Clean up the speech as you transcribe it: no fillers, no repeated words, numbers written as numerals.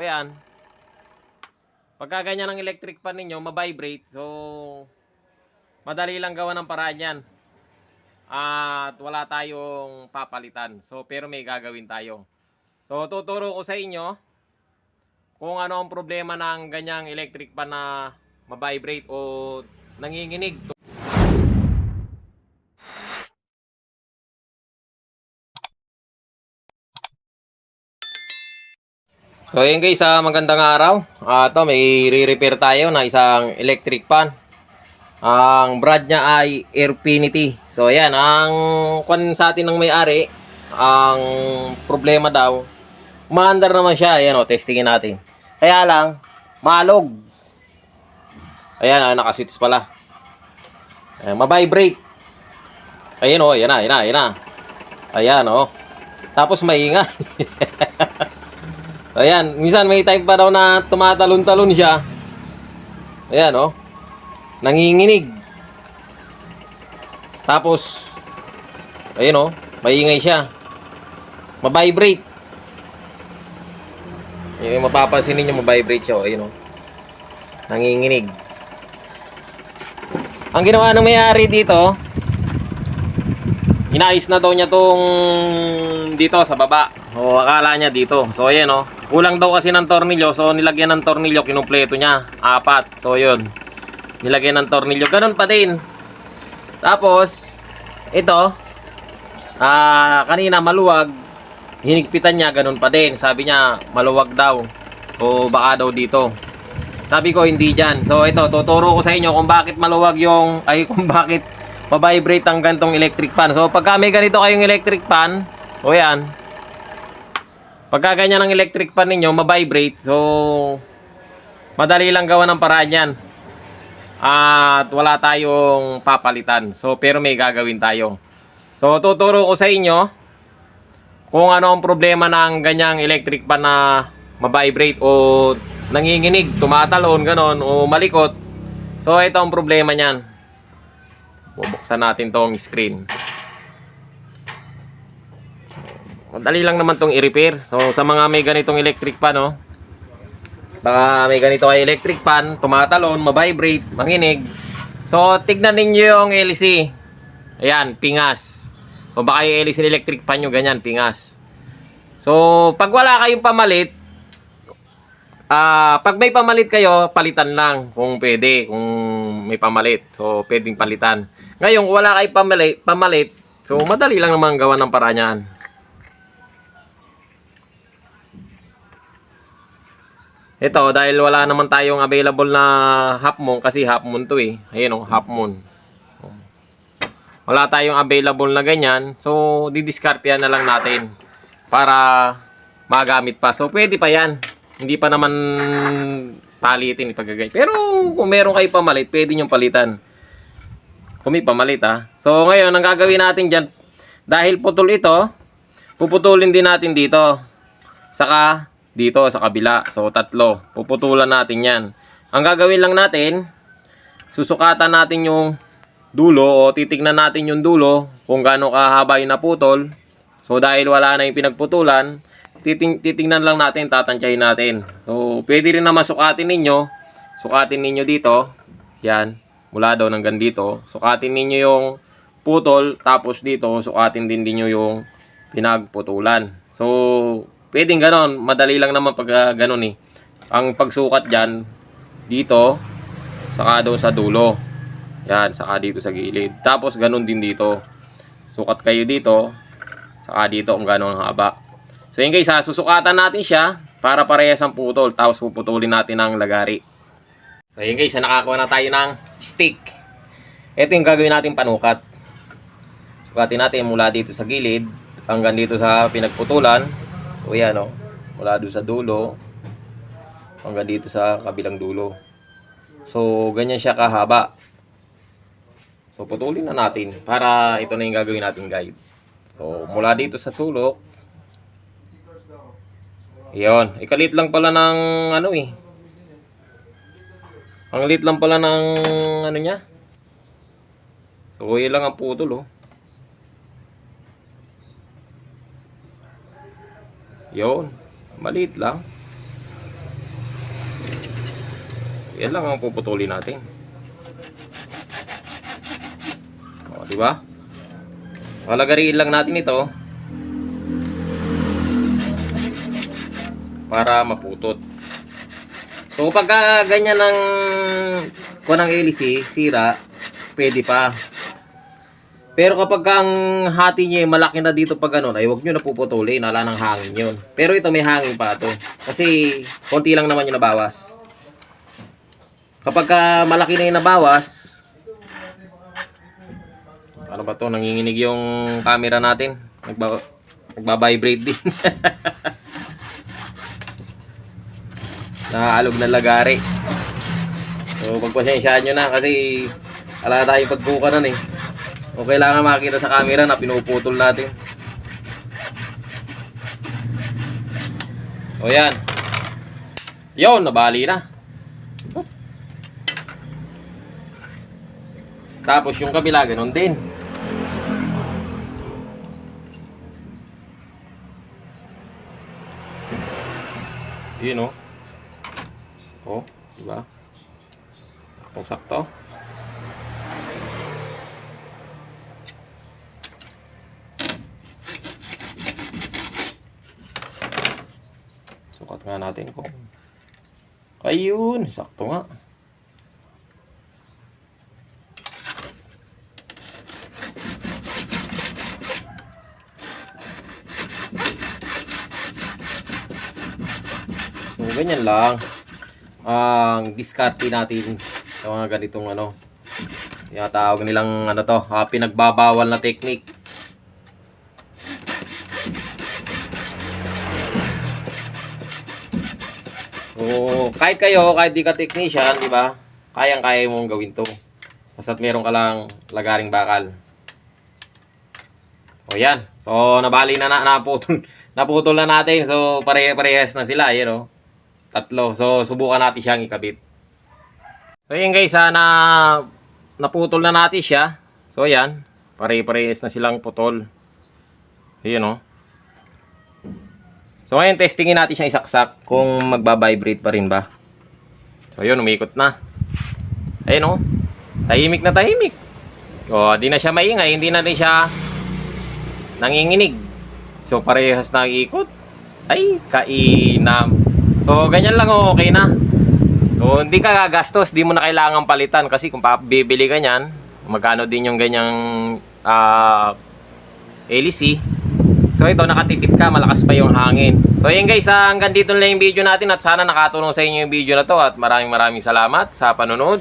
Ayan. Pagka ganyan ang electric pan ninyo, ma-vibrate. So, madali lang gawa ng paraan yan. At wala tayong papalitan. So, pero may gagawin tayo. So, tuturo ko sa inyo kung ano ang problema ng ganyang electric pan na ma-vibrate o nanginginig. So, ayun guys, magandang araw. Ito, may re-repair tayo na isang electric pan. Ang brand niya ay Airfinity. So ayan, ang kwan sa atin ng may-ari, ang problema daw, umaandar naman siya. Ayan o, testingin natin. Kaya lang, malog. Ayan, nakasits pala. Ayan, mabibrate. Ayan o, ayan na, ayan na, ayan na. Ayan o. Tapos maingay. Ayan, minsan may time pa daw na tumatalon-talon siya. Ayan o. Nanginginig. Tapos ayun maingay siya. Ma-vibrate. Yung mapapansin niyo, ma-vibrate siya, ayun nanginginig. Ang ginawa ng may-ari dito, inayos na daw niya tong dito sa baba. O akala niya dito. So ayan kulang daw kasi ng tornilyo, so nilagyan ng tornilyo, kinumpleto niya, 4. So yun, nilagyan ng tornilyo, ganun pa din. Tapos ito, kanina maluwag, hinigpitan niya, ganun pa din. Sabi niya maluwag daw, o baka daw dito. Sabi ko hindi dyan. So ito, tuturo ko sa inyo kung bakit maluwag kung bakit mabibrate ang gantong electric fan. So pagka may ganito kayong electric fan, o yan, pagka ganyan ang electric fan ninyo, mabibrate, so madali lang gawa ng paraan yan. At wala tayong papalitan. So pero may gagawin tayo. So tuturo ko sa inyo kung ano ang problema ng ganyang electric pan na mabibrate o nanginginig, tumatalon, ganon, o malikot. So ito ang problema niyan. Bubuksan natin tong screen. Madali lang naman tong i-repair. So sa mga may ganitong electric pan, baka may ganito ay electric pan, tumatalon, mabibrate, manginig. So tignan ninyo yung LC. Ayan, pingas. So baka yung LC electric pan nyo ganyan, pingas. So pag wala kayong pamalit, pag may pamalit kayo, palitan lang kung pwede, kung may pamalit. So pwedeng palitan. Ngayon kung wala kayong pamalit, so madali lang naman gawa ng paraan yan. Ito, dahil wala naman tayong available na half moon, kasi half moon to Ayan half moon. Wala tayong available na ganyan, so didiskartehan na lang natin para magamit pa. So pwede pa yan. Hindi pa naman palitin pagkagay. Pero kung meron kayo pamalit, pwede nyo palitan. Kung may pamalit So ngayon, ang gagawin natin dyan, dahil putol ito, puputulin din natin dito. Saka dito sa kabila. So 3. Puputulan natin yan. Ang gagawin lang natin, susukatan natin yung dulo o titignan natin yung dulo kung gaano kahaba yung naputol. So dahil wala na yung pinagputulan, titingnan lang natin, tatansyahin natin. So pwede rin naman sukatin ninyo. Sukatin ninyo dito. Yan. Mula daw hanggang dito. Sukatin ninyo yung putol. Tapos dito, sukatin din ninyo yung pinagputulan. So pwedeng ganon. Madali lang naman pag ganon Ang pagsukat dyan, dito, saka doon sa dulo. Yan, saka dito sa gilid. Tapos ganon din dito. Sukat kayo dito, saka dito kung ganon ang haba. So yun guys, susukatan natin siya para parehas ang putol. Tapos puputulin natin ang lagari. So yun guys, nakakuha na tayo ng stick. Ito yung gagawin natin panukat. Sukatin natin mula dito sa gilid hanggang dito sa pinagputulan. So yan mula doon sa dulo hanggang dito sa kabilang dulo. So ganyan siya kahaba. So putulin na natin para ito na yung gagawin natin guide. So mula dito sa sulok, yun, ikalit lang pala ng ang lit lang pala ng niya. So yun lang ang putol Yun, maliit lang. Yan lang ang puputulin natin. O, di ba? Palagariin lang natin ito para maputot. So pagka ganyan ng kunang hélice, sira, pwede pa. Pero kapag ang hati niya malaki na dito pag ganun, ay huwag nyo na puputulin, wala ng hangin yun. Pero ito may hangin pa to. Kasi konti lang naman yung nabawas. Kapag malaki na yung nabawas, ano ba to? Nanginginig yung camera natin. Nagba-vibrate din. Nakaalog na lagari. So pagpasensyaan nyo na kasi ala tayong pagkukanan eh. O kailangan makita sa camera na pinuputol natin. O yan. Yun, nabali na. Tapos yung kabila, ganun din. Yun o. O, diba? Saktong-sakto. Sukat nga natin kung ayun, sakto nga. So, ganyan lang ang diskarte natin sa mga ganitong ano, yung tawag nilang ano to, pinagbabawal na technique. So, kahit kayo, kahit di ka technician, di ba? Kayang-kaya mong gawin to. Basta't meron ka lang lagaring bakal. O yan. So, nabali na naputol na natin. So, pare-parehas na sila, you know. Tatlo. So, subukan natin siyang ikabit. So, yun guys, naputol na natin siya. So, yan. Pare-parehas na silang putol. Yun, no. So, ngayon, testingin natin siyang isaksak kung magbabibrate pa rin ba. So, yun, umikot na. Ayun, no. Tahimik na tahimik. O, di na siya maingay. Hindi na rin siya nanginginig. So, parehas na ikot. Ay, kainam. So, ganyan lang, okay na. So, hindi ka gagastos, di mo na kailangan palitan kasi kung bibili ka niyan, magkano din yung ganyang hélice. So, ito, nakatipid ka, malakas pa yung hangin. So, yun guys, hanggang dito lang yung video natin at sana nakatulong sa inyo yung video na to at maraming salamat sa panonood.